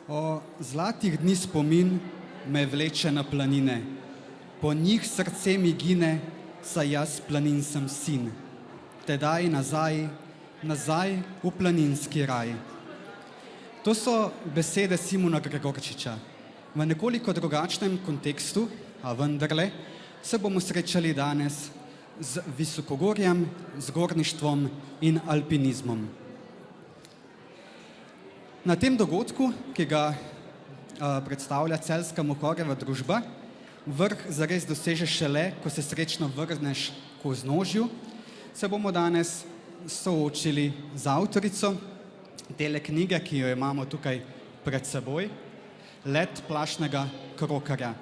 O zlatih dni spomin me vleče na planine, po njih srce mi gine, saj jaz planin sem sin. Tedaj nazaj, nazaj v planinski raj. To so besede Simona Gregorčiča. V nekoliko drugačnem kontekstu, a vendarle, se bomo srečali danes z visokogorjem, z gorništvom in alpinizmom. Na tem dogodku, ki ga predstavlja Celjska Mohorjeva družba, vrh zares dosežeš šele, ko se srečno vrneš k vznožju, se bomo danes soočili z avtorico tele knjige, ki jo imamo tukaj pred seboj, Let plašnega krokarja.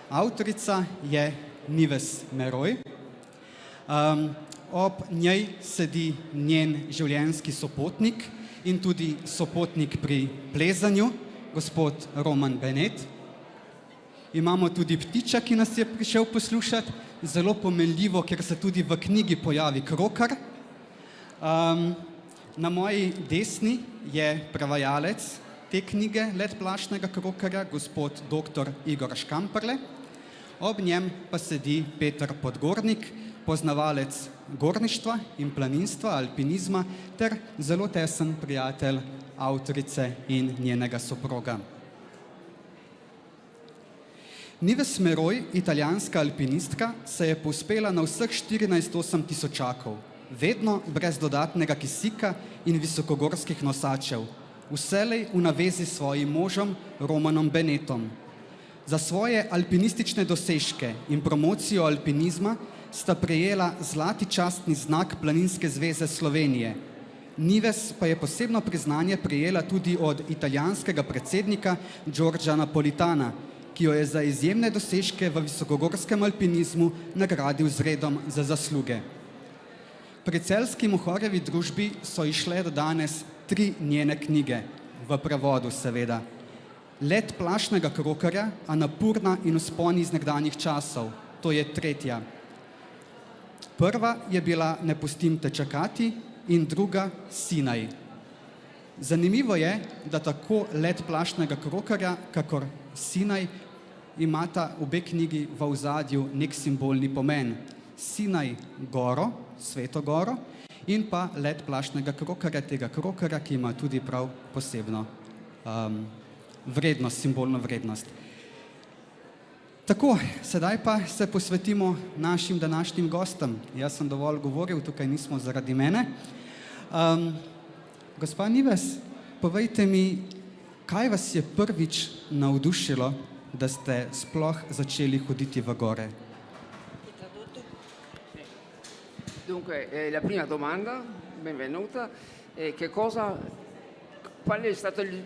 Avtorica je Nives Meroj. Ob njej sedi njen življenjski sopotnik in tudi sopotnik pri plezanju, gospod Roman Benet. Imamo tudi ptiča, ki nas je prišel poslušati, zelo pomenljivo, ker se tudi v knjigi pojavi krokar. Na moji desni je prevajalec te knjige Let plašnega krokarja, gospod dr. Igor Škamperle. Ob njem pa sedi Peter Podgornik, poznavalec gorništva in planinstva, alpinizma ter zelo tesen prijatelj avtorice in njenega soproga. Nives Meroj, italijanska alpinistka, se je povzpela na vseh 14 tisočakov, vedno brez dodatnega kisika in visokogorskih nosačev, vselej v navezi s svojim možem Romanom Benetom. Za svoje alpinistične dosežke in promocijo alpinizma sta prejela zlati častni znak Planinske zveze Slovenije. Nives pa je posebno priznanje prejela tudi od italijanskega predsednika Giorgia Napolitana, ki jo je za izjemne dosežke v visokogorskem alpinizmu nagradil z redom za zasluge. Pri Celjski Mohorjevi družbi so izšle do danes 3 njene knjige, v prevodu seveda. Let plašnega krokarja, Anapurna in vzponi iz nekdanjih časov, to je 3. Prva je bila Ne pustim te čakati in druga Sinaj. Zanimivo je, da tako Let plašnega krokarja, kakor Sinaj imata obe knjigi v ozadju nek simbolni pomen. Sinaj goro, Sveto goro, in pa Let plašnega krokarja, tega krokarja, ki ima tudi prav posebno vrednost, simbolno vrednost. Tako, sedaj pa se posvetimo našim današnjim gostom. Jaz sem dovolj govoril, tukaj nismo zaradi mene. Gospa Nives, povejte mi, kaj vas je prvič navdušilo, da ste sploh začeli hoditi v gore? Dunque, la prima domanda, benvenuta, qual è stato il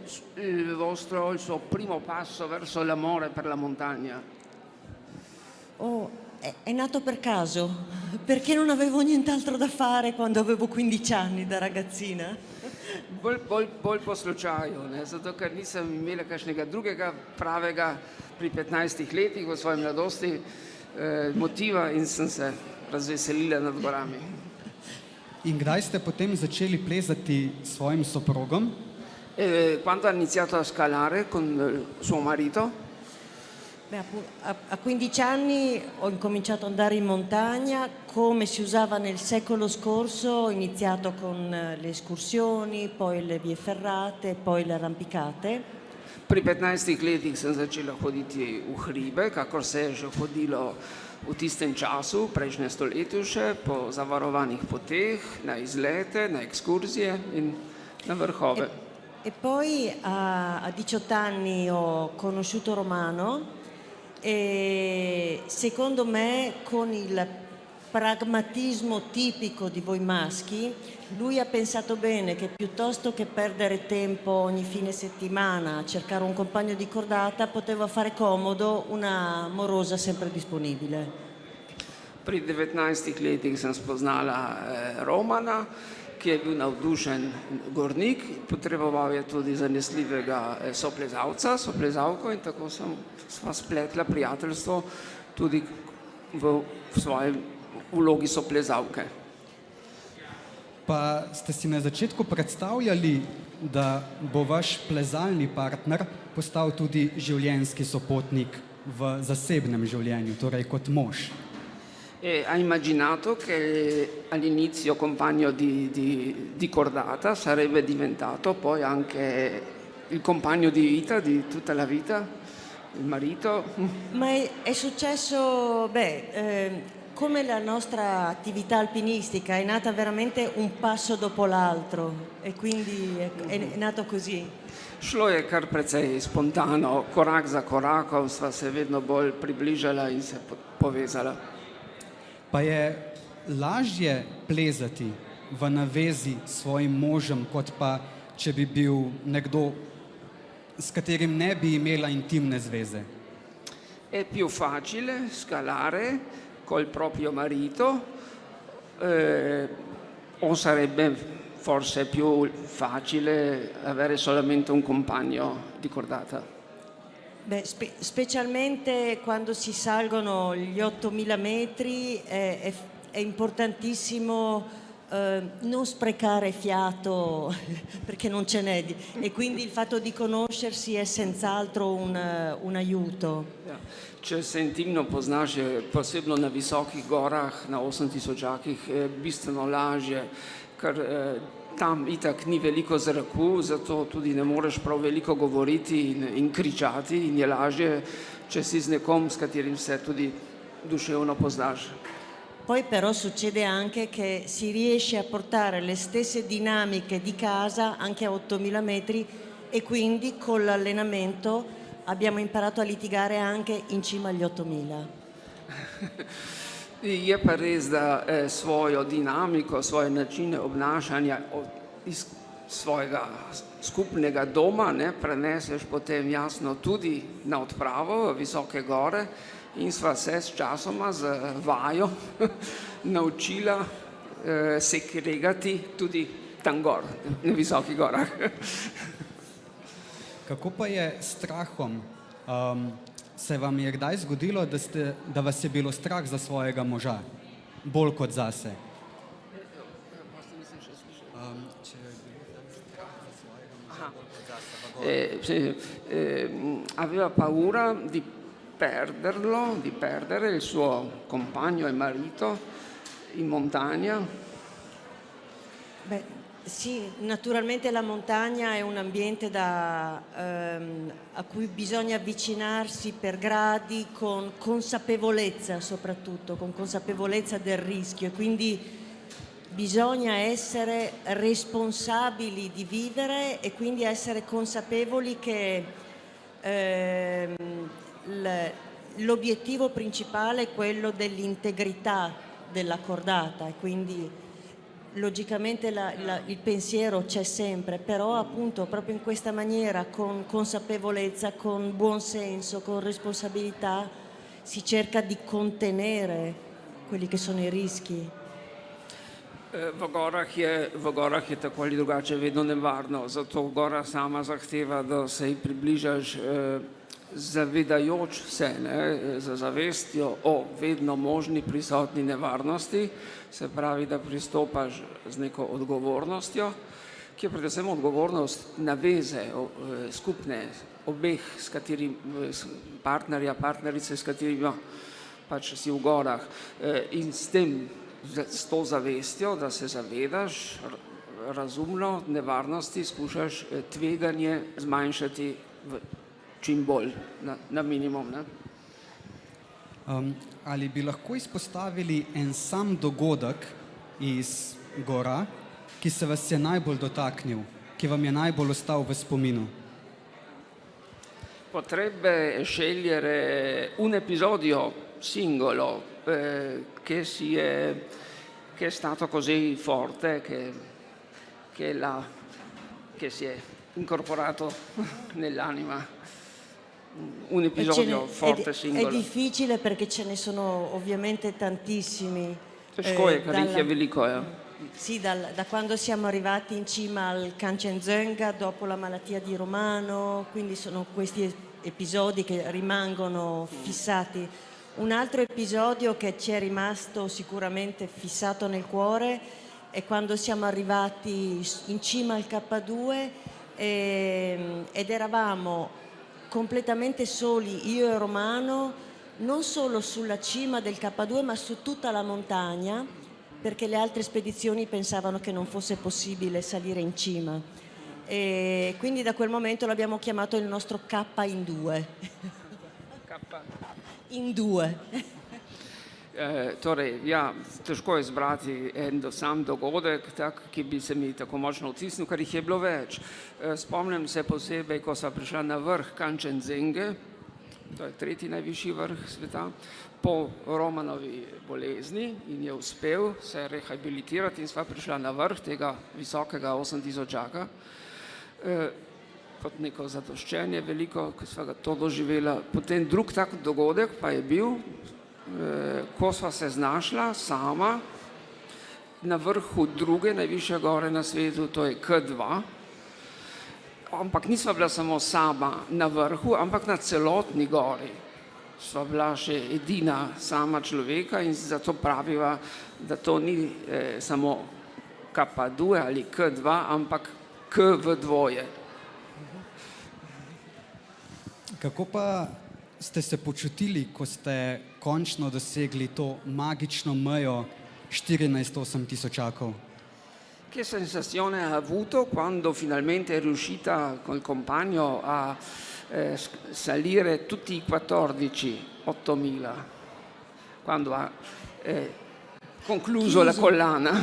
suo primo passo verso l'amore per la montagna? È nato per caso, perché non avevo nient'altro da fare quando avevo 15 anni da ragazzina. Bolj po slučaju, zato ker nisem imela kakšnega drugega pravega pri 15 letih v svoji mladosti motiva in sem se razveselila nad gorami. In kdaj ste potem začeli plezati s svojim soprogom? Quando ha iniziato a scalare con suo marito? A 15 anni ho incominciato ad andare in montagna come si usava nel secolo scorso, ho iniziato con le escursioni, poi le vie ferrate, poi le arrampicate. Pri 15 letih sem začela hoditi v hribe, kakor se je že hodilo v tistem času, prejšnje stoletju še, po zavarovanih poteh, na izlete, na ekskurzije in na vrhove. E poi a 18 anni ho conosciuto Romano e secondo me con il pragmatismo tipico di voi maschi, lui ha pensato bene che piuttosto che perdere tempo ogni fine settimana a cercare un compagno di cordata, poteva fare comodo una morosa sempre disponibile. Pri 19 letih sem spoznala Romana, ki je bil navdušen gornik, potreboval je tudi zanesljivega soplezalko in tako sva spletla prijateljstvo tudi v svoji vlogi soplezalke. Pa ste si na začetku predstavljali da bo vaš plezalni partner postal tudi življenjski sopotnik v zasebnem življenju, torej kot mož. E ha immaginato che all'inizio compagno di cordata sarebbe diventato poi anche il compagno di vita di tutta la vita, il marito. Ma è successo, come la nostra attività alpinistica è nata veramente un passo dopo l'altro e quindi è nato così. Šlo je kar precej spontano, korak za korakom sva se vedno bolj približala in se povezala. Pa je lažje plezati v navezi s svojim možem, kot pa če bi bil nekdo, s katerim ne bi imela intimne zveze. È più facile scalare col proprio marito o sarebbe forse più facile avere solamente un compagno di cordata? Specialmente quando si salgono gli 8000 metri è importantissimo non sprecare fiato perché non ce n'è e quindi il fatto di conoscersi è senz'altro un aiuto. Ja. Če se intimno poznaš, je posebno na visokih gorah, na 8000-akih, je bistveno lažje, ker tam itak ni veliko zraku, zato tudi ne moreš prav veliko govoriti in kričati in je lažje, če si z nekom, s katerim se tudi duševno poznaš. Poi però succede anche che si riesce a portare le stesse dinamiche di casa anche a 8000 metri e quindi con l'allenamento abbiamo imparato a litigare anche in cima agli 8000. Je pa res, da svojo dinamiko, svoje načine obnašanja iz svojega skupnega doma preneseš potem jasno tudi na odpravo v visoke gore in sva se s časoma z vajo naučila se kregati tudi tam gor, na visokih gorah. Kako pa je s strahom? Se vam je kdaj zgodilo, da vas je bilo strah za svojega moža, bolj kot zase? Aveva paura di perdere il suo compagno e marito in montagna? Sì, naturalmente la montagna è un ambiente a cui bisogna avvicinarsi per gradi con consapevolezza, soprattutto con consapevolezza del rischio, e quindi bisogna essere responsabili di vivere e quindi essere consapevoli che l'obiettivo principale è quello dell'integrità della cordata e quindi logicamente il pensiero c'è sempre, però appunto proprio in questa maniera, con consapevolezza, con buon senso, con responsabilità, si cerca di contenere quelli che sono i rischi. V gorah je tako ali drugače vedno nevarno, zato gora sama zahteva, da se ji približaš zavedajoč se, z zavestjo o vedno možni prisotni nevarnosti, se pravi, da pristopaš z neko odgovornostjo, ki je predvsem odgovornost naveze skupne obeh, partnerice, s katerima pač si v gorah in s to zavestjo, da se zavedaš razumno nevarnosti, skušaš tveganje zmanjšati čim bolj na minimum. Ali bi lahko izpostavili en sam dogodek iz gora, ki se vas je najbolj dotaknil, ki vam je najbolj ostal v spominu? Potrebbe scegliere un episodio singolo che è stato così forte che si è incorporato nell'anima. Un episodio forte singolo. È difficile perché ce ne sono ovviamente tantissimi. Sì, da quando siamo arrivati in cima al Kanchenjunga dopo la malattia di Romano, quindi sono questi episodi che rimangono fissati. Un altro episodio che ci è rimasto sicuramente fissato nel cuore è quando siamo arrivati in cima al K2 ed eravamo completamente soli, io e Romano, non solo sulla cima del K2 ma su tutta la montagna, perché le altre spedizioni pensavano che non fosse possibile salire in cima. E quindi da quel momento l'abbiamo chiamato il nostro K in due. In due. Torej, ja, težko je izbrati en sam dogodek, tak, ki bi se mi tako močno vtisnil, ker jih je bilo več. Spomnim se posebej, ko sva prišla na vrh Kanchenjunge, to je tretji najvišji vrh sveta, po Romanovi bolezni in je uspel se rehabilitirati in sva prišla na vrh tega visokega 8000-čaka. Kot neko zadoščenje veliko, ko sva ga to doživela. Potem drug tak dogodek pa je bil, ko sva se znašla sama na vrhu druge najvišje gore na svetu, to je K2, ampak nisva bila samo sama na vrhu, ampak na celotni gori. Sva bila še edina sama človeka in zato praviva, da to ni samo K2 ali K2, ampak K v dvoje. Kako pa ste se počutili, ko ste končno dosegli to magično mejo 14-8 tisočakov? Che sensazione ha avuto quando finalmente è riuscita col compagno a salire tutti i 14 8.000, quando ha concluso la collana?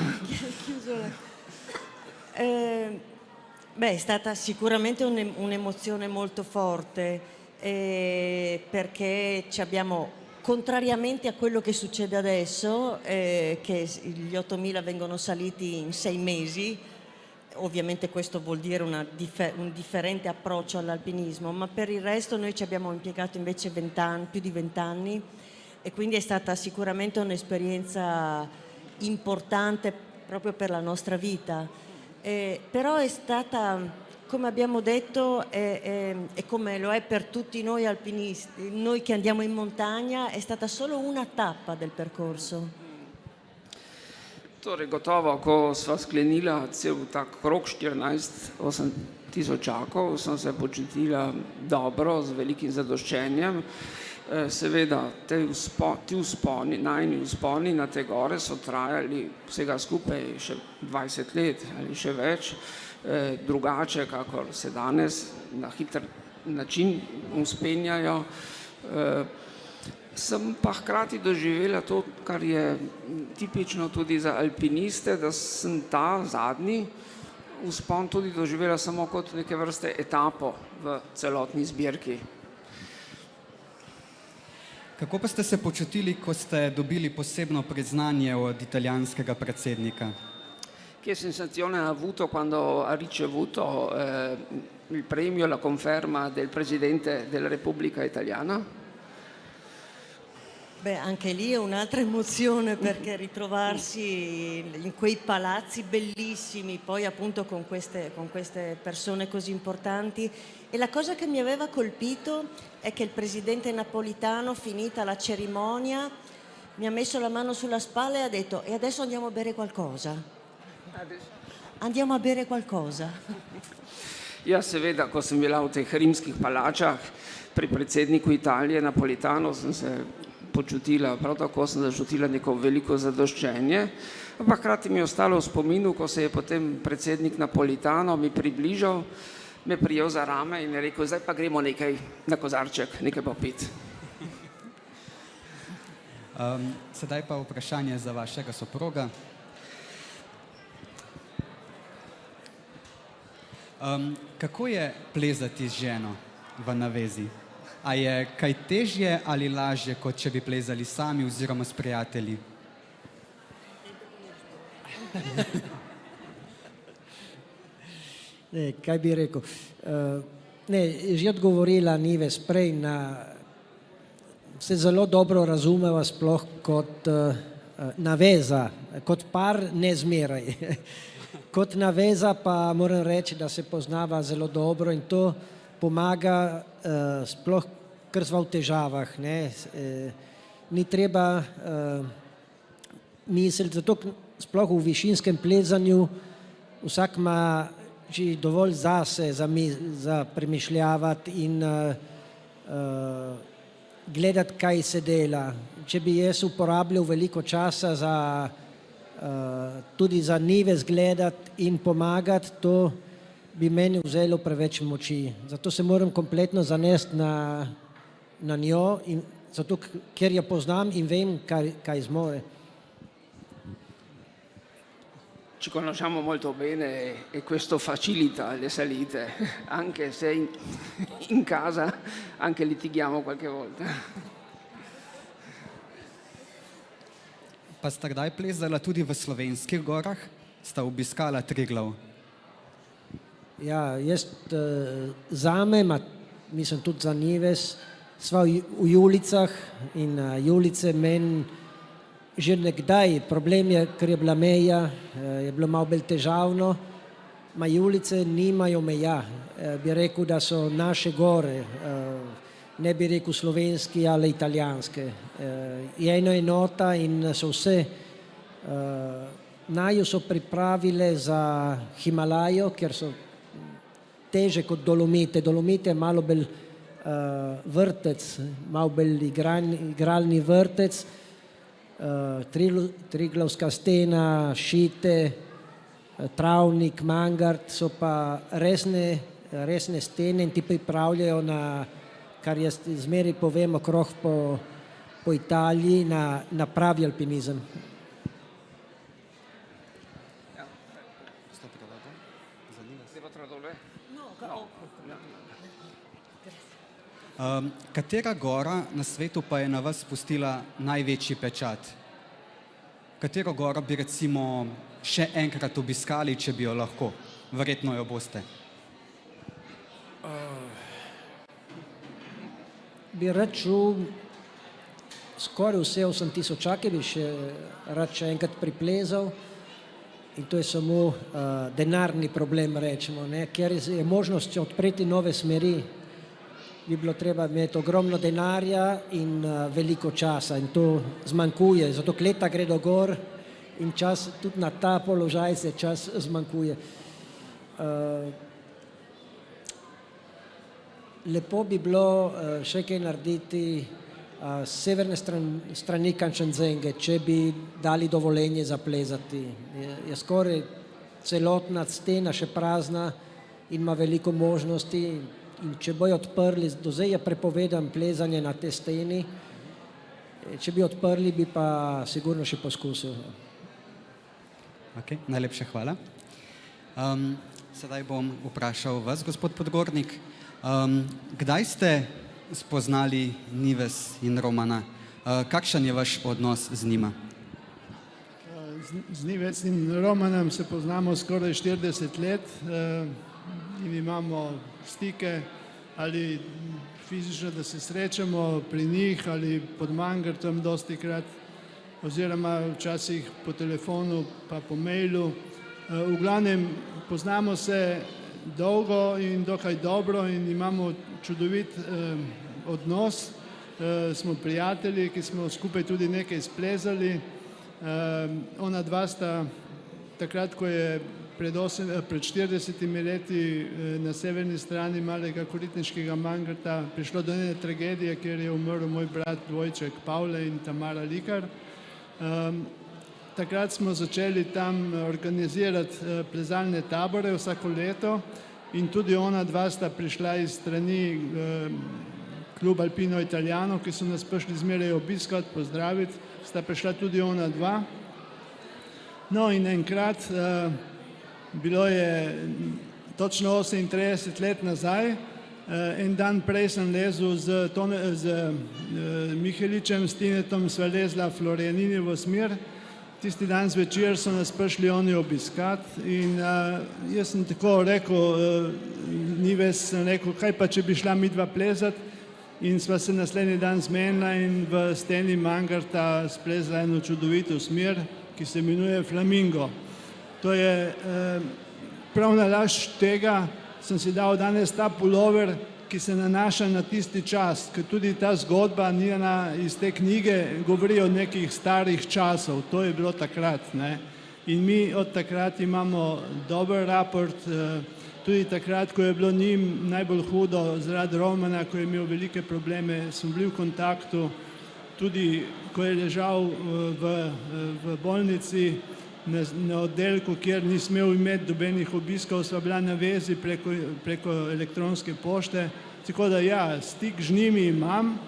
Beh, è stata sicuramente un'emozione molto forte. Perché ci abbiamo, contrariamente a quello che succede adesso, che gli 8.000 vengono saliti in 6 mesi, ovviamente questo vuol dire un differente approccio all'alpinismo, ma per il resto noi ci abbiamo impiegato invece 20 anni, più di 20 anni, e quindi è stata sicuramente un'esperienza importante proprio per la nostra vita. Però è stata, come abbiamo detto, e come lo è per tutti noi alpinisti, noi che andiamo in montagna, è stata solo una tappa del percorso. Torej, gotovo, ko sva sklenila cel tak krog 14 tisočakov, sem se počutila dobro, z velikim zadoščenjem. Seveda, ti vzponi, najini vzponi na te gore so trajali vsega skupaj še 20 let ali še več. Drugače, kakor se danes na hiter način vzpenjajo. Sem pa hkrati doživela to, kar je tipično tudi za alpiniste, da sem ta zadnji vzpon tudi doživela samo kot neke vrste etapo v celotni zbirki. Kako pa ste se počutili, ko ste dobili posebno priznanje od italijanskega predsednika? Che sensazione ha avuto quando ha ricevuto il premio, la conferma del Presidente della Repubblica Italiana? Beh, anche lì è un'altra emozione, perché ritrovarsi in quei palazzi bellissimi, poi appunto con queste persone così importanti. E la cosa che mi aveva colpito è che il presidente Napolitano, finita la cerimonia, mi ha messo la mano sulla spalla e ha detto: e adesso andiamo a bere qualcosa? Andiamo a bere qualcosa. Ja, seveda, ko sem bila v teh rimskih palačah pri predsedniku Italije Napolitano, sem se počutila, prav tako sem začutila neko veliko zadoščenje, ampak hkrati mi je ostalo v spominu, ko se je potem predsednik Napolitano mi približal, me prijel za rame in je rekel: zdaj pa gremo nekaj na kozarček, nekaj popiti. Sedaj pa vprašanje za vašega soproga. Kako je plezati z ženo v navezi? A je kaj težje ali lažje, kot če bi plezali sami oziroma s prijatelji? Ne, kaj bi rekel? Ne, že odgovorila Nives prej, se zelo dobro razumeva sploh kot naveza, kot par ne zmeraj. Kot naveza pa moram reči, da se poznava zelo dobro in to pomaga sploh, ker sva v težavah. Ni treba misliti, zato sploh v višinskem plezanju vsak ima dovolj zase za premišljavati in gledati, kaj se dela. Če bi jaz uporabljal veliko časa tudi za njive zgledati in pomagati, to bi meni vzelo preveč moči. Zato se moram kompletno zanesti na njo, zato ker jo poznam in vem, kaj zmore. Ci conosciamo molto bene e questo facilita le salite, anche se in casa anche litighiamo qualche volta. Pa sta kdaj plezala tudi v slovenskih gorah? Sta obiskala Triglav? Ja, jaz zame, mislim tudi za Nives, sva v Julicah in Julice meni že nekdaj, problem je, ker je bila meja, je bilo malo bolj težavno, Julice nimajo meja, bi rekel, da so naše gore, ne bi rekel slovenski ali italijanske. Je ena enota in so vse, naju so pripravile za Himalajo, ker so teže kot Dolomite. Dolomite je malo bolj vrtec, malo bolj igralni vrtec, Triglavska stena, Šite, Travnik, Mangart so pa resne stene in ti pripravljajo na, kar jaz zmeraj povem okrog po Italiji, na pravi alpinizem. Katera gora na svetu pa je na vas pustila največji pečat? Katero goro bi recimo še enkrat obiskali, če bi jo lahko? Verjetno jo boste. Bi rad šel skoraj vse 8000 bi še rad še enkrat priplezal in to je samo denarni problem, rečemo, ker je možnost odpreti nove smeri. Bi bilo treba imeti ogromno denarja in veliko časa in to zmanjkuje, zato leta gredo gor in čas, tudi na ta položaj se čas zmanjkuje. Lepo bi bilo še kaj narediti s severne strani Kančanzenge, če bi dali dovoljenje za plezati. Je skoraj celotna stena še prazna in ima veliko možnosti. In če bojo odprli, do zdaj je prepovedan plezanje na te steni, če bi odprli, bi pa sigurno še poskusil. Ok, najlepša hvala. Sedaj bom vprašal vas, gospod Podgornik. Kdaj ste spoznali Nives in Romana? Kakšen je vaš odnos z njima? Z Nives in Romanom se poznamo skoraj 40 let in imamo stike ali fizično, da se srečamo pri njih ali pod Mangartom dostikrat, oziroma včasih po telefonu pa po mailu. V glavnem poznamo se dolgo in dokaj dobro in imamo čudovit odnos. Smo prijatelji, ki smo skupaj tudi nekaj splezali. Ona dva sta takrat, ko je pred 40 leti na severni strani malega koritniškega Mangarta prišlo do ene tragedije, kjer je umrl moj brat dvojček Pavle in Tamara Likar. Takrat smo začeli tam organizirati plezalne tabore vsako leto in tudi ona dva sta prišla iz strani Klub Alpino Italijano, ki so nas prišli zmeraj obiskati, pozdraviti, sta prišla tudi ona dva. No in enkrat, bilo je točno 38 let nazaj, en dan prej sem lezel z Miheličem, s Tinetom, sva lezla Florianinijevo smer. Tisti dan zvečer so nas prišli oni obiskati in jaz sem tako rekel, Nives, sem rekel, kaj pa če bi šla midva plezati, in sva se naslednji dan zmenila in v steni Mangarta splezla eno čudovito smer, ki se imenuje Flamingo. To je prav nalašč tega, sem si dal danes ta pulover, ki se nanaša na tisti čas, ker tudi ta zgodba njena iz te knjige govori o nekih starih časov, to je bilo takrat. In mi od takrat imamo dober raport, Tudi takrat, ko je bilo njim najbolj hudo zaradi Romana, ko je imel velike probleme, smo bili v kontaktu. Tudi ko je ležal v bolnici na oddelku, kjer ni smel imeti dobenih obiskov, sva bila na vezi preko elektronske pošte. Tako da ja, stik z njimi imam,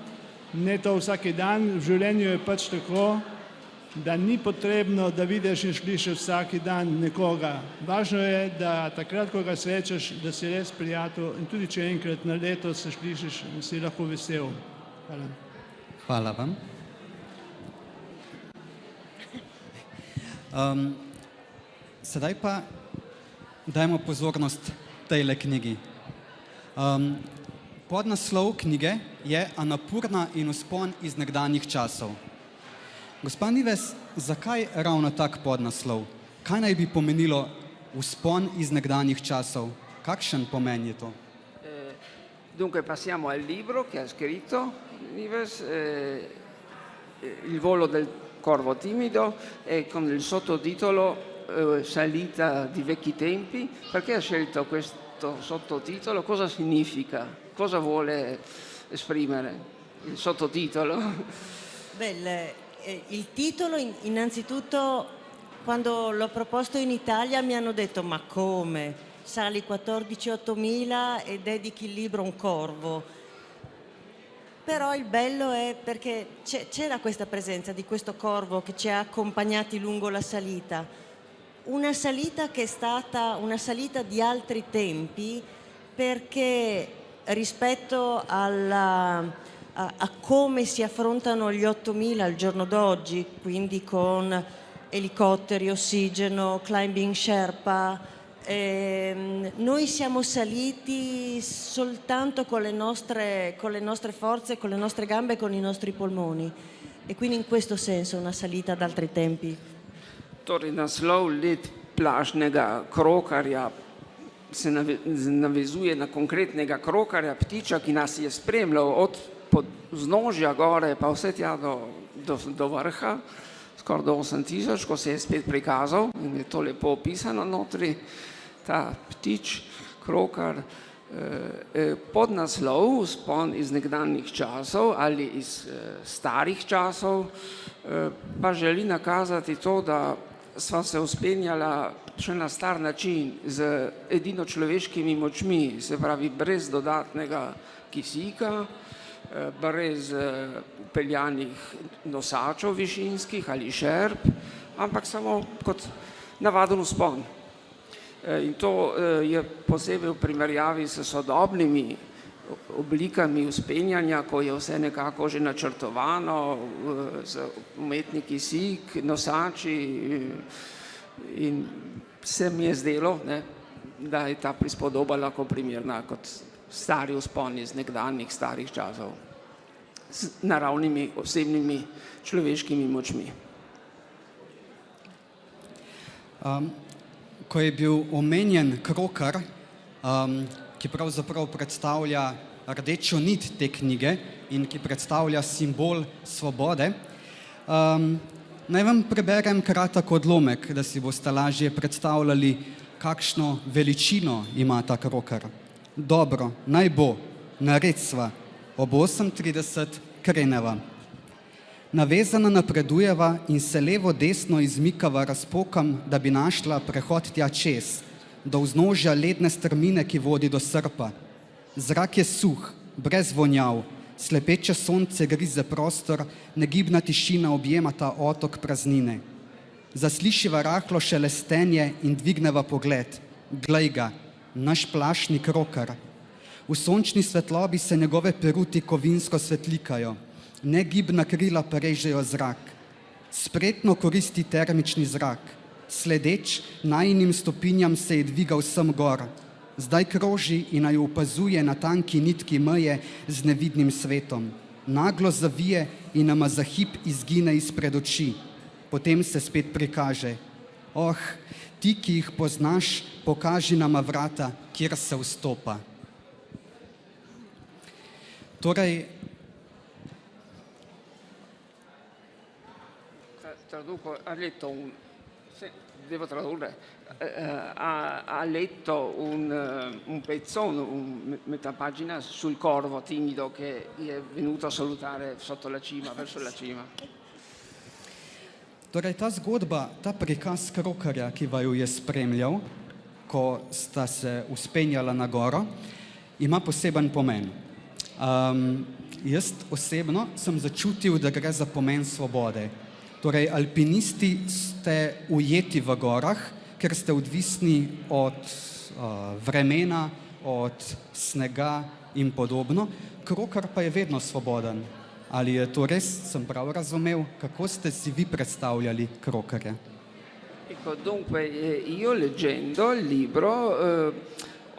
ne to vsaki dan, v življenju je pač tako, da ni potrebno, da vidiš in slišiš vsaki dan nekoga. Važno je, da takrat, ko ga srečaš, da si res prijatelj in tudi če enkrat na leto se slišiš, si lahko vesel. Hvala. Hvala vam. Sedaj pa dajmo pozornost tejle knjigi. Podnaslov knjige je Anapurna in vzpon iz nekdanjih časov. Gospa Nives, zakaj ravno tak podnaslov? Kaj naj bi pomenilo vzpon iz nekdanjih časov? Kakšen pomen je to? Dunque passiamo al libro che ha scritto Nives, Il volo del corvo timido, e con il sottotitolo Salita di vecchi tempi. Perché ha scelto questo sottotitolo? Cosa significa? Cosa vuole esprimere il sottotitolo? Beh, il titolo innanzitutto, quando l'ho proposto in Italia mi hanno detto: ma come? Sali 14.000 e dedichi il libro a un corvo. Però il bello è perché c'era questa presenza di questo corvo che ci ha accompagnati lungo la salita. Una salita che è stata una salita di altri tempi, perché rispetto a come si affrontano gli 8.000 al giorno d'oggi, quindi con elicotteri, ossigeno, climbing Sherpa, noi siamo saliti soltanto con le nostre forze, con le nostre gambe e con i nostri polmoni, e quindi in questo senso una salita ad altri tempi. Torej, naslov Let plažnega krokarja se navezuje na konkretnega krokarja, ptiča, ki nas je spremljal od vznožja gore pa vse tja do vrha, skoraj do 8.000, ko se je spet prikazal in je to lepo opisano notri, ta ptič, krokar. Podnaslov Vzpon iz nekdanjih časov ali iz starih časov pa želi nakazati to, da sva se vzpenjala še na star način z edino človeškimi močmi, se pravi brez dodatnega kisika, brez peljanih nosačev višinskih ali šerp, ampak samo kot navaden vzpon. In to je posebej v primerjavi s sodobnimi oblikami vzpenjanja, ko je vse nekako že načrtovano, z umetni kisik, nosači, in se mi je zdelo, da je ta prispodoba lahko primerna kot stari vzpon iz nekdanjih starih časov z naravnimi, osebnimi človeškimi močmi. Ko je bil omenjen krokar, ki pravzaprav predstavlja rdečo nit te knjige in ki predstavlja simbol svobode, naj vam preberem kratek odlomek, da si boste lažje predstavljali, kakšno veličino ima ta krokar. Dobro, naj bo, nared sva, ob 8.30 kreneva. Navezana napredujeva in se levo-desno izmikava razpokam, da bi našla prehod tja čez, do vznožja ledne strmine, ki vodi do srpa. Zrak je suh, brez vonjav, slepeče sonce grize prostor, negibna tišina objema ta otok praznine. Zaslišiva rahlo šelestenje in dvigneva pogled. Glej ga, naš plašni krokar. V sončni svetlobi se njegove peruti kovinsko svetlikajo. Negibna krila prežejo zrak. Spretno koristi termični zrak. Sledeč najinim stopinjam se je dvigal sem gor. Zdaj kroži in naju opazuje na tanki nitki meje z nevidnim svetom. Naglo zavije in nama za hip izgine izpred oči. Potem se spet prikaže. Oh, ti, ki jih poznaš, pokaži nama vrata, kjer se vstopa. Torej, Traduco, ha letto Sì, devo tradurre. Ha letto un pezzo, metà pagina sul corvo timido che gli è venuto a salutare sotto la cima, verso la cima. Torej, ta zgodba, ta prikaz krokarja, ki vaju je spremljal, ko sta se vzpenjala na goro, ima poseben pomen. Jaz osebno sem začutil, da gre za pomen svobode. Torej, alpinisti ste ujeti v gorah, ker ste odvisni od vremena, od snega in podobno. Krokar pa je vedno svoboden. Ali je to res? Sem prav razumel? Kako ste si vi predstavljali krokarje? Ecco, dunque, io leggendo il libro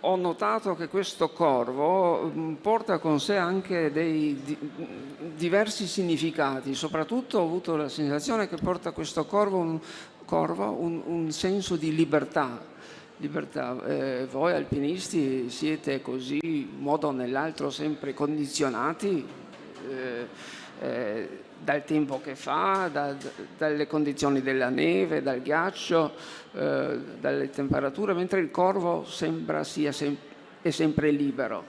ho notato che questo corvo porta con sé anche dei diversi significati, soprattutto ho avuto la sensazione che porta questo corvo un senso di libertà. Voi alpinisti siete così, in un modo o nell'altro, sempre condizionati dal tempo che fa, dalle condizioni della neve, dal ghiaccio, dalle temperature, mentre il corvo sembra è sempre libero.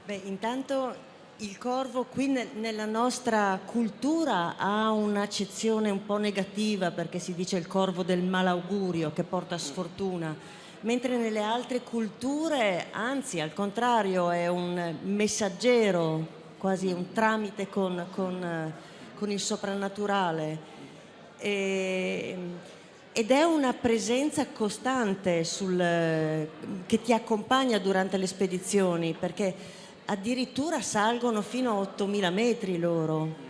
Beh, intanto il corvo qui nella nostra cultura ha un'accezione un po' negativa perché si dice il corvo del malaugurio che porta sfortuna, mentre nelle altre culture, anzi al contrario, è un messaggero, quasi un tramite con il soprannaturale. Ed è una presenza costante che ti accompagna durante le spedizioni, perché addirittura salgono fino a 8.000 metri loro.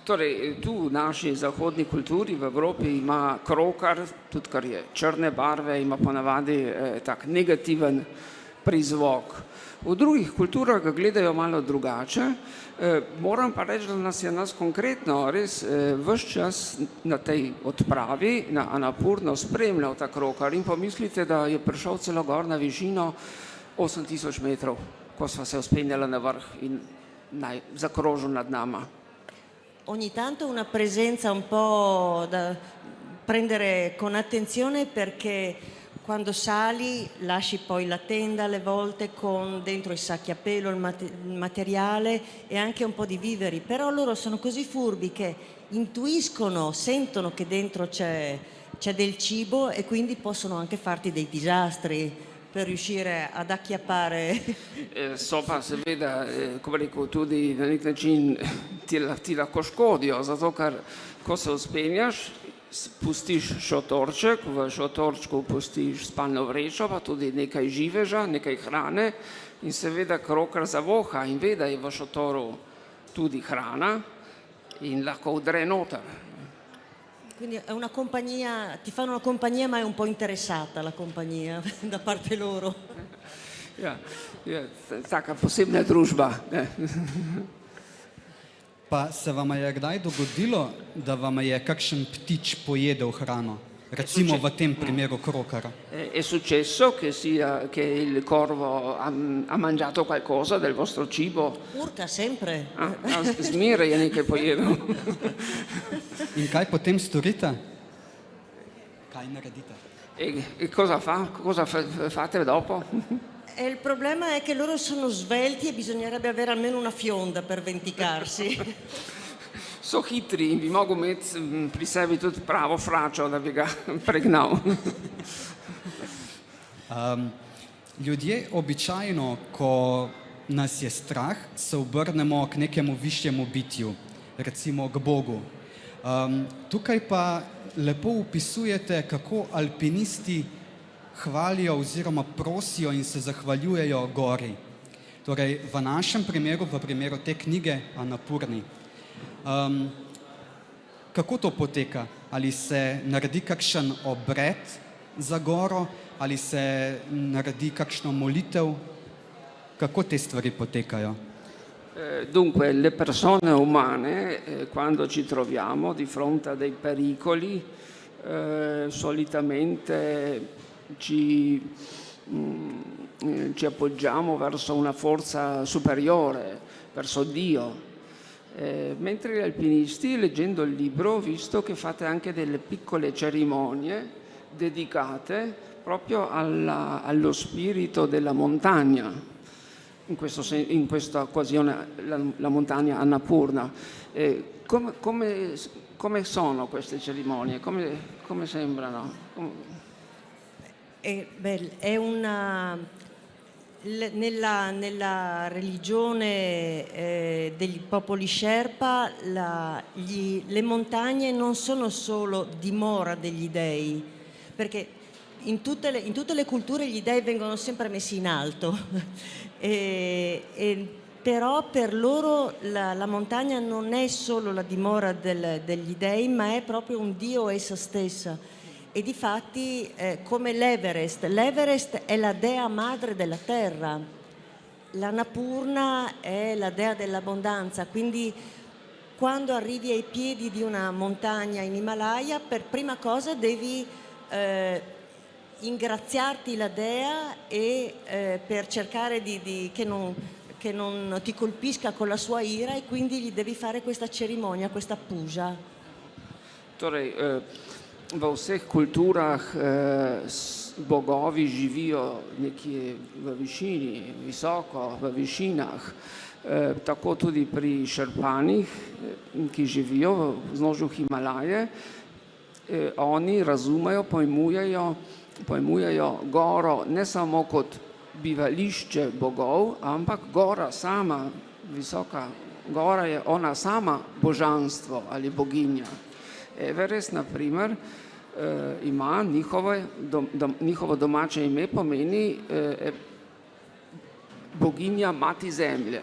Torej, tu v naši zahodni kulturi v Evropi ima krokar, tudi kar je črne barve, ima ponavadi tak negativen prizvok. V drugih kulturah ga gledajo malo drugače. Moram pa reči, da nas konkretno res ves čas na tej odpravi na Annapurno spremljal ta krokar in pomislite, da je prišel celo gor na višino 8000 metrov, ko sva se vzpenjala na vrh in zakrožil nad nama. Ogni tanto una presenza un po' da prendere con attenzione perché quando sali lasci poi la tenda alle volte con dentro i sacchi a pelo, il materiale e anche un po' di viveri, però loro sono così furbi che intuiscono, sentono che dentro c'è del cibo e quindi possono anche farti dei disastri per riuscire ad acchiappare. So pa seveda, ko bi rekel, tudi na nek način ti lahko škodijo, zato ker ko se vzpenjaš, pustiš šotorček, v šotorčku pustiš spalno vrečo, pa tudi nekaj živeža, nekaj hrane in seveda krokar zavoha in ve, da je v šotoru tudi hrana in lahko vdre noter. Quindi è una compagnia, ti fanno una compagnia ma è un po' interessata la compagnia da parte loro. Ja, taka posebna družba. Pa se vam je kdaj dogodilo, da vam je kakšen ptič pojedel hrano? Recimo v tem primeru krokara. È successo che il corvo ha mangiato qualcosa del vostro cibo? Urca sempre. Zmeraj je nekaj pojedel. In kaj potem storite? Kaj naredite? E cosa fate dopo? E il problema è che loro sono svelti e bisognerebbe avere almeno una fionda per vendicarsi. So hitri in bi mogel imeti pri sebi tudi pravo fračo, da bi ga pregnal. Ljudje običajno, ko nas je strah, se obrnemo k nekemu višjemu bitju, recimo k Bogu. Tukaj pa lepo opisujete, kako alpinisti hvalijo oziroma prosijo in se zahvaljujejo gori. Torej, v našem primeru, v primeru te knjige Annapurni. Kako to poteka? Ali se naredi kakšen obred za goro, ali se naredi kakšno molitev? Kako te stvari potekajo? Dunque, le persone umane, quando ci troviamo di fronte a dei pericoli, solitamente ci appoggiamo verso una forza superiore, verso Dio. Mentre gli alpinisti, leggendo il libro, ho visto che fate anche delle piccole cerimonie dedicate proprio allo spirito della montagna, in questa occasione la montagna Annapurna. Come sono queste cerimonie? Come sembrano? È una... Nella religione dei popoli Sherpa le montagne non sono solo dimora degli dei, perché in tutte le culture gli dei vengono sempre messi in alto, però per loro la montagna non è solo la dimora degli dei, ma è proprio un dio essa stessa. E difatti come l'Everest è la dea madre della terra, l'Annapurna è la dea dell'abbondanza, quindi quando arrivi ai piedi di una montagna in Himalaya, per prima cosa devi ingraziarti la dea e per cercare che non ti colpisca con la sua ira, e quindi gli devi fare questa cerimonia, questa puja. V vseh kulturah bogovi živijo nekje v višini, visoko v višinah, tako tudi pri Šerpanih, ki živijo v vznožju Himalaje. Oni razumejo, pojmujejo goro ne samo kot bivališče bogov, ampak gora sama, visoka gora je ona sama božanstvo ali boginja. Everest, na primer, ima njihovo domače ime, pomeni boginja mati zemlje.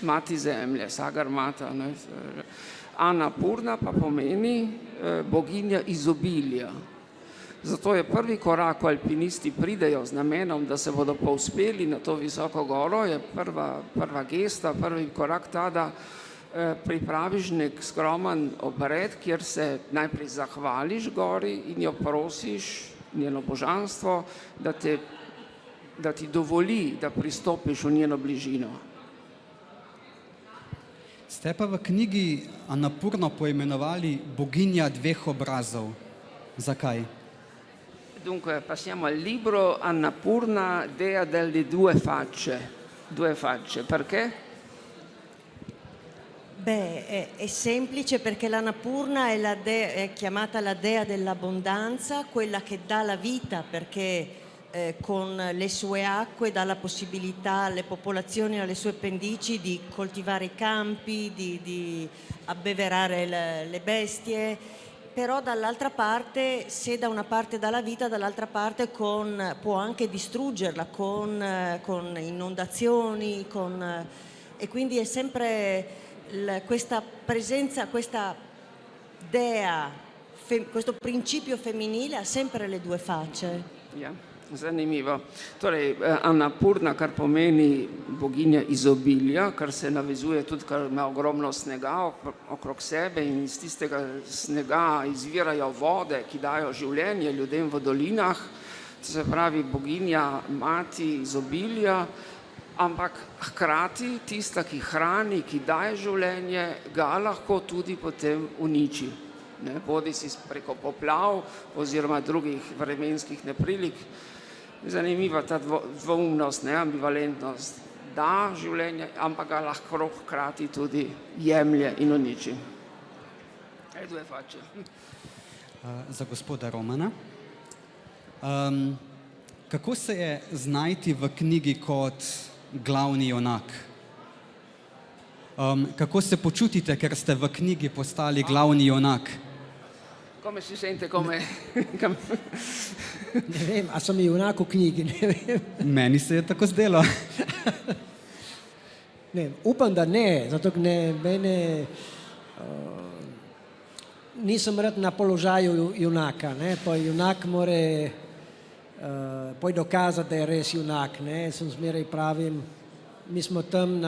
Mati zemlje, Sagar Mata. Annapurna pa pomeni boginja izobilja. Zato je prvi korak, ko alpinisti pridejo z namenom, da se bodo povzpeli na to visoko goro, je prva gesta, prvi korak ta, da pripraviš nek skromen obred, kjer se najprej zahvališ gori in jo prosiš, njeno božanstvo, da ti dovoli, da pristopiš v njeno bližino. Ste pa v knjigi Annapurno poimenovali boginja dveh obrazov. Zakaj? Dunque, passiamo al libro Annapurna, dea delle due facce. Due facce, perché? È semplice, perché l'Annapurna è chiamata la dea dell'abbondanza, quella che dà la vita, perché con le sue acque dà la possibilità alle popolazioni, alle sue pendici di coltivare i campi, di abbeverare le bestie, però dall'altra parte, se da una parte dà la vita, dall'altra parte può anche distruggerla con inondazioni, e quindi è sempre questa presenza, questa dea, questo principio femminile ha sempre le due facce. Ja, zanimivo. Torej, Annapurna, kar pomeni boginja izobilja, kar se navezuje tudi, ker ima ogromno snega okrog sebe in iz tistega snega izvirajo vode, ki dajo življenje ljudem v dolinah, se pravi boginja mati izobilja, ampak hkrati tista, ki hrani, ki daje življenje, ga lahko tudi potem uniči. Bodi si preko poplav oziroma drugih vremenskih neprilik. Zanimiva ta dvoumnost, ambivalentnost. Da življenje, ampak ga lahko hkrati tudi jemlje in uniči. Due facce. Za gospoda Romana. Kako se je znajti v knjigi kot glavni junak? Kako se počutite, ker ste v knjigi postali glavni junak? Come si sente, come... Ne vem, a sem junak v knjigi, ne vem. Meni se je tako zdelo. Ne, upam, da ne, zato mene nisem rad na položaju junaka, ne, pa junak more poi dokazati, da je res junak, ne, sem zmeraj pravim, mi smo tam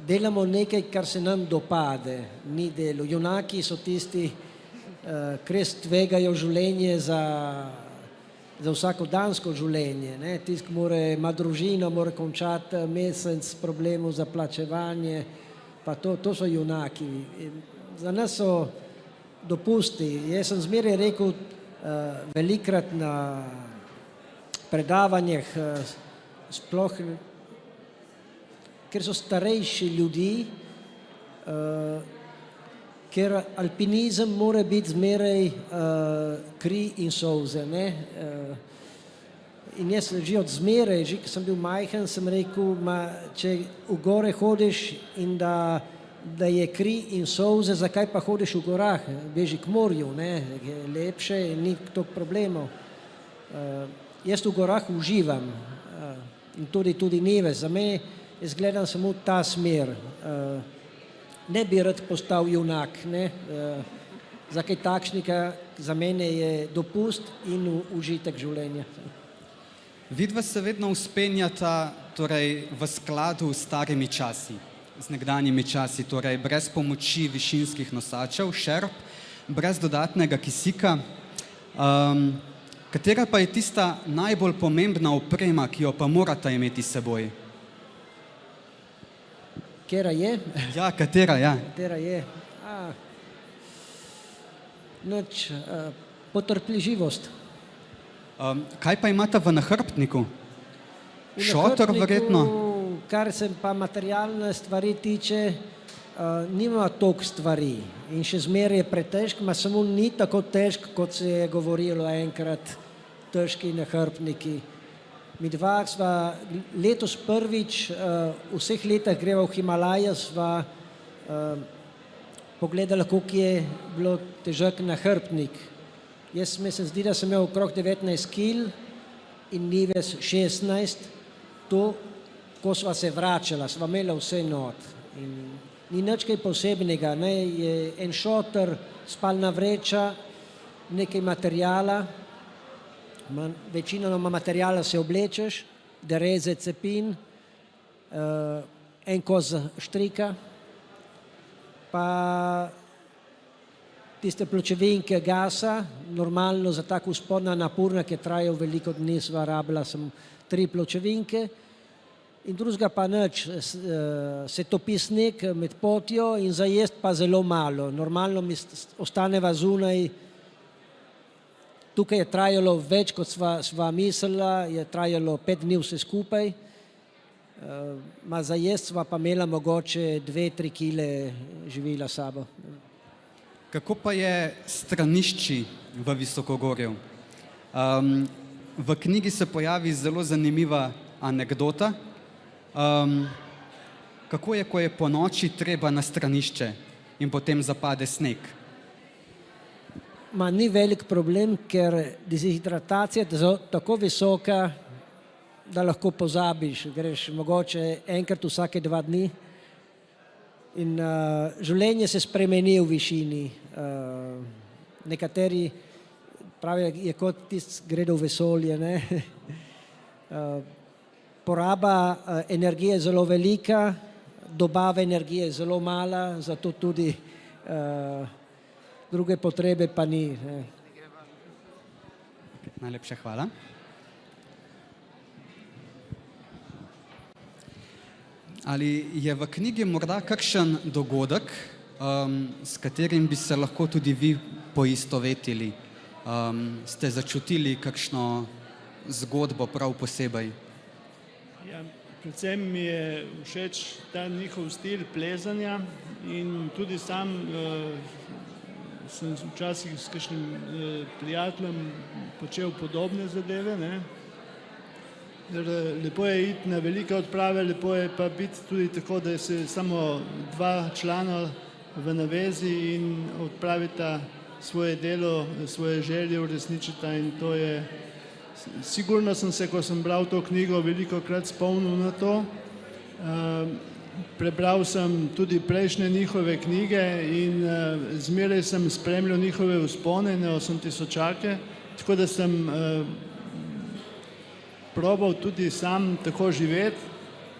delamo nekaj, kar se nam dopade, ni delo. Junaki so tisti, ki res tvegajo življenje za vsakodansko življenje. Ne? Tisk ima družino, mora končati mesec problemov za plačevanje, pa to so junaki. In za nas so dopusti. Jaz sem zmeraj rekel velikrat na predavanjih, sploh, ker so starejši ljudi, ker alpinizem mora biti zmeraj kri in solze. Ne? In jaz že od zmeraj, že ko sem bil majhen, sem rekel, če v gore hodiš in da je kri in solze, zakaj pa hodiš v gorah? Beži k morju, ne? Je lepše in ni toliko problemov. Jaz v gorah uživam in tudi Nives. Za me jaz gledam samo ta smer. Ne bi rad postal junak, ne? Za kaj takšnega za mene je dopust in užitek življenja. Vidva se vedno uspenjata torej, v skladu s starimi časi, z nekdanjimi časi, torej brez pomoči višinskih nosačev, šerp, brez dodatnega kisika. Katera pa je tista najbolj pomembna oprema, ki jo pa morata imeti s seboj? Katera je? Ja, katera, ja. Katera je? Potrpežljivost. Kaj pa imata v nahrbtniku? V Šotor nahrbtniku, verjetno? Kar se pa materialne stvari tiče, nima toliko stvari in še zmeraj je pretežk, samo ni tako težk, kot se je govorilo enkrat, težki nahrbtniki. Mi dva sva letos prvič, v vseh letih greva v Himalaje, sva pogledala, koliko je bilo težak nahrbtnik. Jaz mi se zdi, da sem imel okrog 19 kil in Nives 16. To, ko sva se vračala, sva imela vse not. In ni nič kaj posebnega, ne? Je en šotor, spalna vreča, nekaj materijala, večinoma materijala se oblečeš, dereze, cepin, en kos štrika, pa tiste pločevinke gasa, normalno za tako vzpon na Napurna, ki je trajal veliko dni, sva rabila sem 3 pločevinke in drugega pa nič, se topi sneg med potjo in za jest pa zelo malo. Normalno mi ostaneva zunaj, tukaj je trajalo več, kot sva mislila, je trajalo 5 dni vse skupaj, za jest sva pa imela mogoče 2-3 kile živila sabo. Kako pa je s stranišči v Visokogorju? V knjigi se pojavi zelo zanimiva anekdota. Kako je, ko je po noči treba na stranišče in potem zapade sneg? Ni velik problem, ker dehidratacija je tako visoka, da lahko pozabiš, greš mogoče enkrat vsake 2 dni. In življenje se spremeni v višini. Nekateri pravijo, je kot tisti gredo v vesolje. Ne? Poraba energije je zelo velika, dobava energije je zelo mala, zato tudi druge potrebe pa ni. Ne? Najlepša hvala. Ali je v knjigi morda kakšen dogodek, s katerim bi se lahko tudi vi poistovetili? Ste začutili kakšno zgodbo prav posebej? Ja, predvsem mi je všeč ta njihov stil plezanja in tudi sam sem včasih s kakšnim prijateljem počel podobne zadeve. Ne? Lepo je iti na velike odprave, lepo je pa biti tudi tako, da se samo 2 člana v navezi in odpravita svoje delo, svoje želje uresničita in to je, sigurno sem se, ko sem bral to knjigo, velikokrat spomnil na to. Prebral sem tudi prejšnje njihove knjige in zmeraj sem spremljal njihove vzpone na 8000-ake, tako da sem probal tudi sam tako živeti,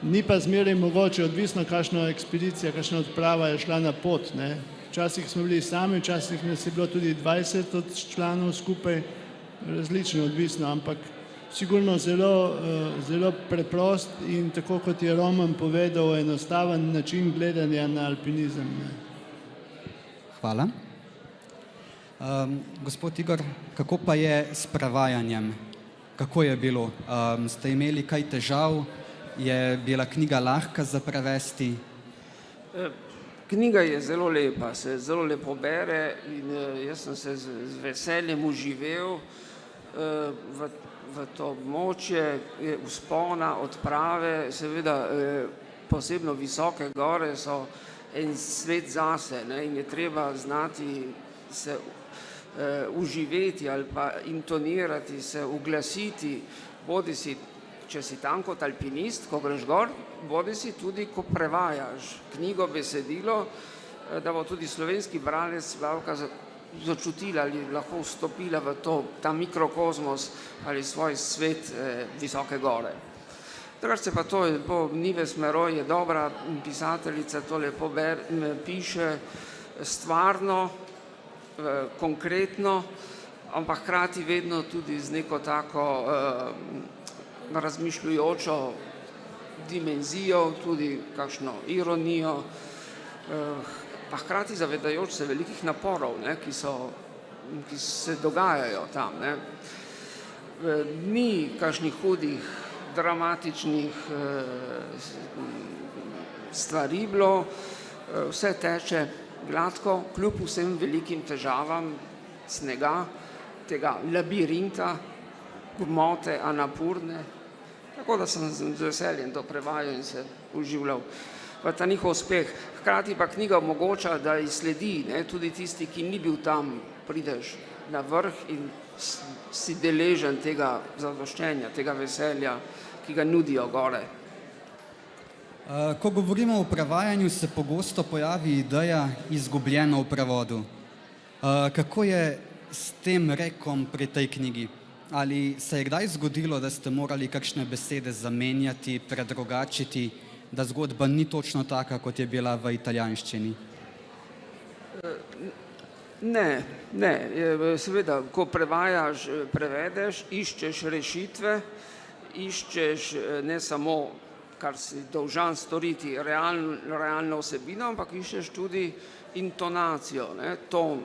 ni pa zmeraj mogoče, odvisno kakšna ekspedicija, kakšna odprava je šla na pot. Ne. Včasih smo bili sami, včasih nas je bilo tudi 20 od članov skupaj različno odvisno, ampak sigurno zelo preprost in tako kot je Roman povedal, enostaven način gledanja na alpinizem. Ne. Hvala. Gospod Igor, kako pa je s prevajanjem? Kako je bilo? Ste imeli kaj težav? Je bila knjiga lahka za prevesti? Knjiga je zelo lepa, se zelo lepo bere in jaz sem se z veseljem uživel v to območje vzpona, odprave, seveda posebno visoke gore so en svet zase, ne, in je treba znati se uživeti ali pa intonirati, se uglasiti, bodisi če si tam kot alpinist, ko greš gor, bodisi tudi, ko prevajaš knjigo, besedilo, da bo tudi slovenski bralec Slavka začutila ali lahko vstopila v ta mikrokozmos ali svoj svet visoke gore. Drugače pa to je, Nives Meroj je dobra pisateljica, to lepo piše stvarno, konkretno, ampak hkrati vedno tudi z neko tako razmišljujočo dimenzijo, tudi kakšno ironijo, pa hkrati zavedajoč se velikih naporov, ne, ki se dogajajo tam. Ne. Ni kakšnih hudih, dramatičnih stvari bilo, vse teče gladko, kljub vsem velikim težavam snega, tega labirinta, gmote, Anapurne, tako da sem z veseljem to prevajal in se uživljal v ta njihov uspeh. Hkrati pa knjiga omogoča, da izsledi, ne, tudi tisti, ki ni bil tam, prideš na vrh in si deležen tega zadoščenja, tega veselja, ki ga nudijo gore. Ko govorimo o prevajanju, se pogosto pojavi ideja izgubljeno v prevodu. Kako je s tem rekom pri tej knjigi? Ali se je kdaj zgodilo, da ste morali kakšne besede zamenjati, predrugačiti, da zgodba ni točno taka, kot je bila v italijanščini? Ne. Seveda, ko prevajaš, prevedeš, iščeš rešitve, iščeš ne samo, kar si dolžan storiti, realno vsebino, ampak iščeš tudi intonacijo, ne, ton,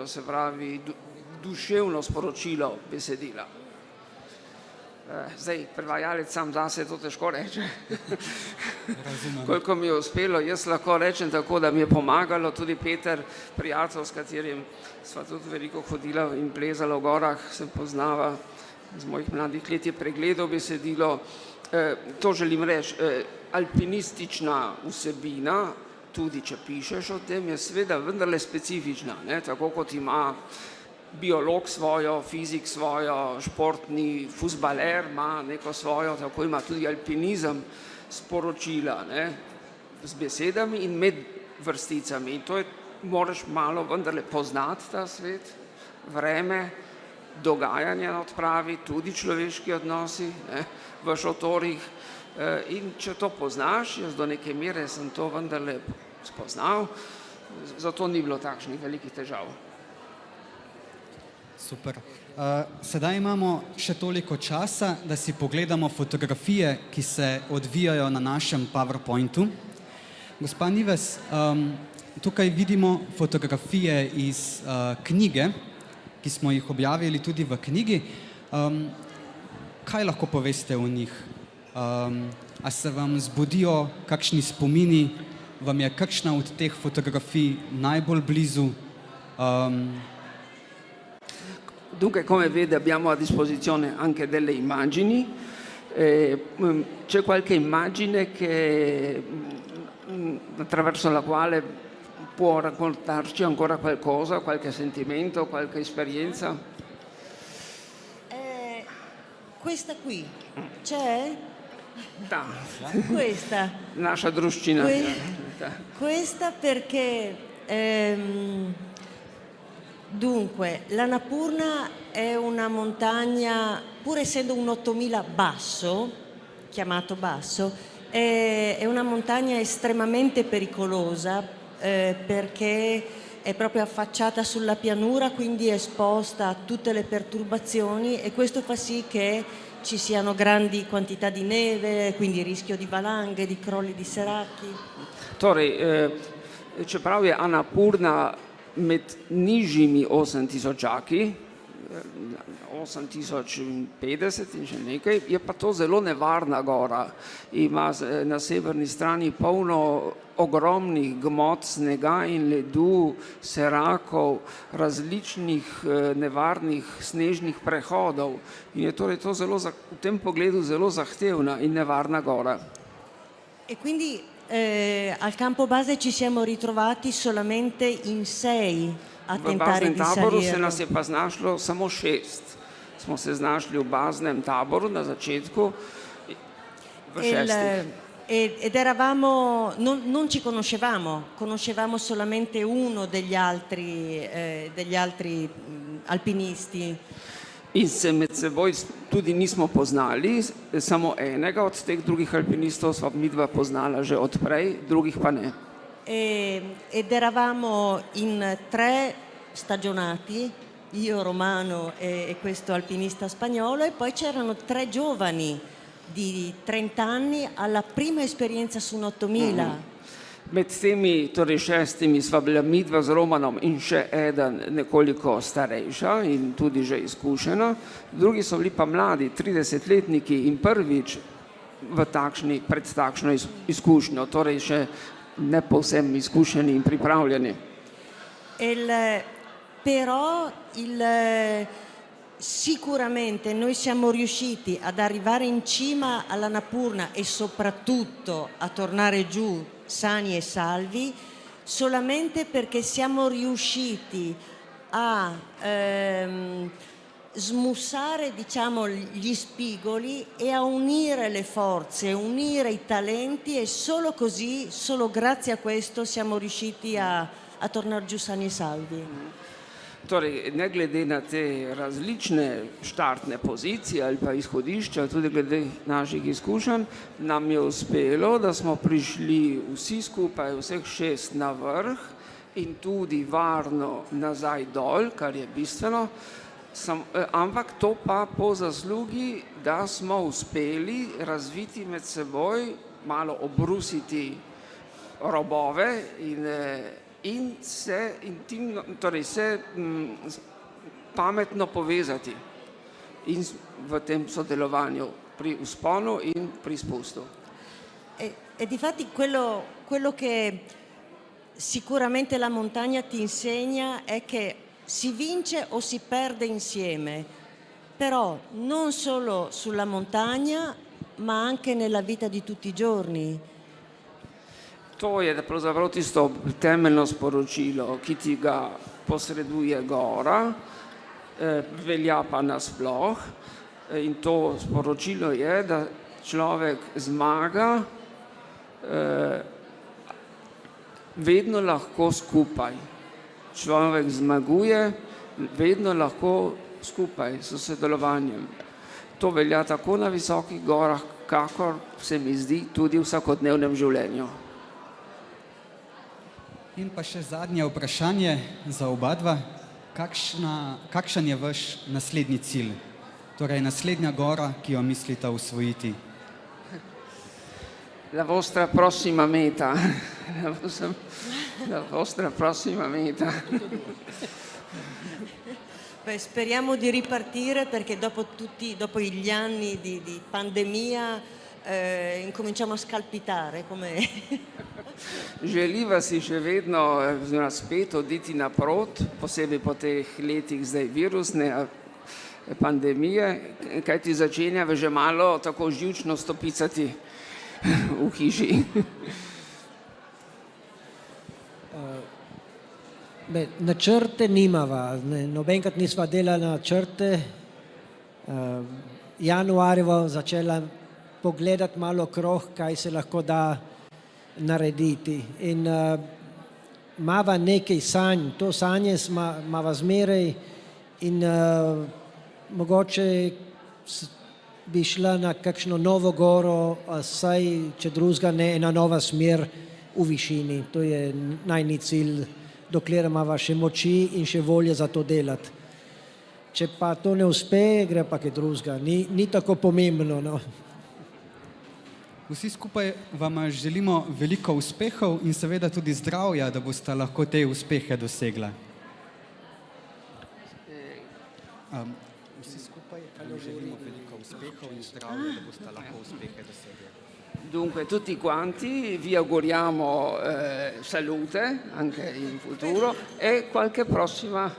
se pravi duševno sporočilo besedila. Zdaj, prevajalec sam zase to težko reče. Koliko mi je uspelo, jaz lahko rečem tako, da mi je pomagalo tudi Peter, prijatelj, s katerim sva tudi veliko hodila in plezala v gorah, se poznava, z mojih mladih let je pregledal besedilo. To želim reči, alpinistična vsebina, tudi če pišeš o tem, je seveda vendarle specifična, ne, tako kot ima biolog svojo, fizik svojo, športni fuzbaler ima neko svojo, tako ima tudi alpinizem sporočila, ne, z besedami in med vrsticami. In to je, moraš malo vendarle poznati ta svet, vreme, dogajanje na odpravi, tudi človeški odnosi, ne, v šotorih. In če to poznaš, jaz do neke mere sem to vendarle spoznal, zato ni bilo takšnih velikih težav. Super. Sedaj imamo še toliko časa, da si pogledamo fotografije, ki se odvijajo na našem PowerPointu. Gospa Nives, tukaj vidimo fotografije iz knjige, ki smo jih objavili tudi v knjigi. Kaj lahko poveste o njih? A se vam zbudijo kakšni spomini? Vam je kakšna od teh fotografij najbolj blizu? Dunque, come vede, abbiamo a disposizione anche delle immagini. C'è qualche immagine attraverso la quale può raccontarci ancora qualcosa, qualche sentimento, qualche esperienza? Questa qui, c'è? Da. Questa. Nasza druszczyna. Questa perché... Dunque, l'Annapurna è una montagna, pur essendo un 8000 basso, chiamato basso, è una montagna estremamente pericolosa perché è proprio affacciata sulla pianura, quindi è esposta a tutte le perturbazioni e questo fa sì che ci siano grandi quantità di neve, quindi rischio di valanghe, di crolli di seracchi. Torej, čeprav je Annapurna med nižjimi 8000-čaki, 8050 in še nekaj, je pa to zelo nevarna gora. Ima na severni strani polno ogromnih gmot snega in ledu, serakov, različnih nevarnih snežnih prehodov in je torej to zelo, v tem pogledu zelo zahtevna in nevarna gora. E quindi al campo base ci siamo ritrovati solamente in 6 a V tentare baznem di taboru se salire. nas je pa znašlo samo 6. Smo se znašli v baznem taboru na začetku v 6. Ed eravamo, non ci conoscevamo solamente uno degli altri alpinisti. In se med seboj tudi nismo poznali, samo enega od teh drugih alpinistov sva midva poznala že odprej, drugih pa ne. Ed eravamo in 3 stagionati, io Romano e questo alpinista spagnolo, e poi c'erano 3 giovani di 30 anni alla prima esperienza su un 8000. Med temi, torej 6 sva bila midva z Romanom in še eden nekoliko starejša in tudi že izkušena, drugi so bili pa mladi, 30-letniki in prvič pred takšno izkušnjo, torej še ne povsem izkušeni in pripravljeni. Però sicuramente noi siamo riusciti ad arrivare in cima all'Annapurna e soprattutto a tornare giù sani e salvi solamente perché siamo riusciti a smussare, diciamo, gli spigoli e a unire le forze, unire i talenti e solo così, solo grazie a questo siamo riusciti a tornare giù sani e salvi. Torej, ne glede na te različne štartne pozicije ali pa izhodišča, tudi glede naših izkušenj, nam je uspelo, da smo prišli vsi skupaj, vseh 6 na vrh in tudi varno nazaj dol, kar je bistveno, ampak to pa po zaslugi, da smo uspeli razviti med seboj, malo obrusiti robove in se intimno, torej se pametno povezati in v tem sodelovanju pri vzponu in pri spustu. E difatti quello che sicuramente la montagna ti insegna è che si vince o si perde insieme, però non solo sulla montagna, ma anche nella vita di tutti i giorni. To je pravzaprav tisto temeljno sporočilo, ki ti ga posreduje gora, velja pa nasploh, in to sporočilo je, da človek zmaga vedno lahko skupaj. Človek zmaguje vedno lahko skupaj s sodelovanjem. To velja tako na visokih gorah, kakor se mi zdi tudi v vsakodnevnem življenju. In pa še zadnje vprašanje za oba dva. Kakšen je vaš naslednji cilj? Torej naslednja gora, ki jo mislite osvojiti? La vostra prossima meta. La vostra prossima meta. Beh, speriamo di ripartire perché dopo gli anni di pandemia incominciamo a scalpitare come... Želiva si še vedno spet oditi naprot, posebej po teh letih zdaj virusne pandemije, kaj ti začenja že malo tako živčno stopicati v hiši. Načrte nimava, nobenkrat nisva delala načrte. Januarja začela pogledati malo okrog, kaj se lahko da narediti. In imava nekaj sanj, to sanje imava zmeraj in mogoče bi šla na kakšno novo goro, saj če drugega ne, ena nova smer v višini. To je najni cilj dokler imava še moči in še volje za to delati. Če pa to ne uspe, gre pa kaj drugega. Ni tako pomembno. No. Vsi skupaj vam želimo veliko uspehov in seveda tudi zdravja, da boste lahko te uspehe dosegla. Vsi skupaj vam želimo veliko uspehov in zdravja, da boste lahko uspehe dosegli. Dunque tutti quanti vi auguriamo salute anche in futuro e qualche prossima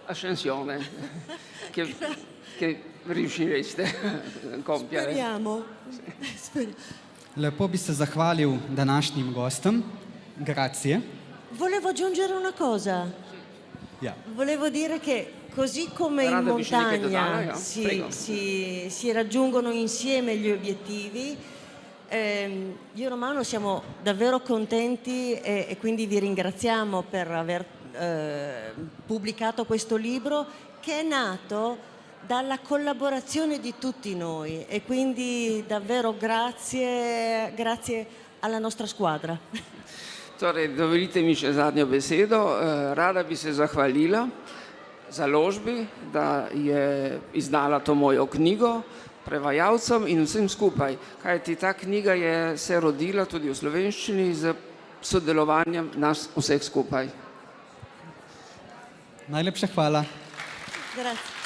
ascensione che riuscireste a compiere. Speriamo. Lepo bi se zahvalil današnjim gostom. Grazie. Volevo aggiungere una cosa. Ja. Volevo dire che così come in Rada vicini che dodana, montagna ja. Prego. si raggiungono insieme gli obiettivi, io e Romano siamo davvero contenti e quindi vi ringraziamo per aver pubblicato questo libro che è nato dalla collaborazione di tutti noi e quindi davvero grazie alla nostra squadra. Torej, dovolite mi še zadnjo besedo. Rada bi se zahvalila založbi, da je izdala to mojo knjigo, prevajalcem in vsem skupaj, kajti ta knjiga je se rodila tudi v slovenščini z sodelovanjem nas vseh skupaj. Najlepša hvala. Grazie.